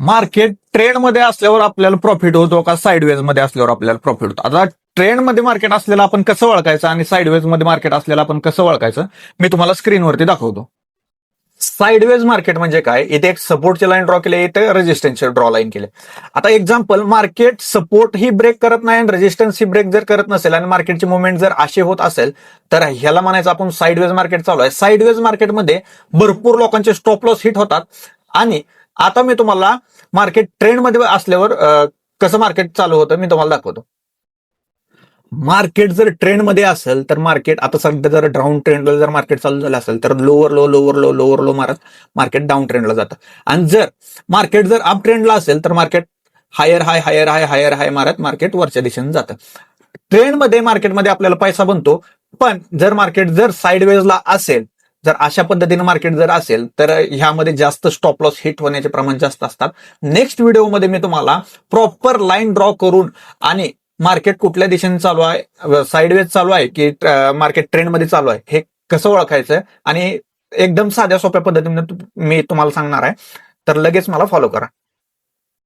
Market trend मध्ये असल्यावर आपल्याला प्रॉफिट होतो का साईडवेज मध्ये असल्यावर आपल्याला प्रॉफिट होतो? आता ट्रेंड मध्ये मार्केट असलेलं आपण कसं ओळखायचं आणि साईडवेज मध्ये मार्केट असलेलं आपण कसं ओळखायचं मी तुम्हाला स्क्रीनवरती दाखवतो. साईडवेज मार्केट म्हणजे काय? इथे एक सपोर्टची लाईन ड्रॉ केली, इथे रेजिस्टन्सची ड्रॉ लाईन केली. आता एक्झाम्पल, मार्केट सपोर्ट ही ब्रेक करत नाही आणि रेजिस्टन्स ही ब्रेक जर करत नसेल आणि मार्केटची मुवमेंट जर अशी होत असेल तर ह्याला म्हणायचं आपण साईडवेज मार्केट चालू आहे. साईडवेज मार्केटमध्ये भरपूर लोकांचे स्टॉप लॉस हिट होतात. आणि आता मी तुम्हाला मार्केट ट्रेंड मध्ये असल्यावर कसं मार्केट चालू होतं मी तुम्हाला दाखवतो. मार्केट जर ट्रेंड मध्ये असेल तर मार्केट आता सध्या जर डाऊन ट्रेंडला जर मार्केट चालू झालं असेल तर लोअर लो मारत मार्केट डाऊन ट्रेंडला जातं. आणि जर मार्केट जर अप ट्रेंडला असेल तर मार्केट हायर हाय मारत मार्केट वरच्या दिशेने जातं. ट्रेंडमध्ये मार्केटमध्ये आपल्याला पैसा बनतो. पण जर मार्केट जर साईडवेजला असेल, जर अशा पद्धतीने मार्केट जर असेल तर ह्यामध्ये जास्त स्टॉप लॉस हिट होण्याचे प्रमाण जास्त असतात. नेक्स्ट व्हिडिओमध्ये मी तुम्हाला प्रॉपर लाईन ड्रॉ करून आणि मार्केट कुठल्या दिशेने चालू आहे, साईडवेज चालू आहे की मार्केट ट्रेंडमध्ये चालू आहे हे कसं ओळखायचं आणि एकदम साध्या सोप्या पद्धतीने मी तुम्हाला सांगणार आहे. तर लगेच मला फॉलो करा.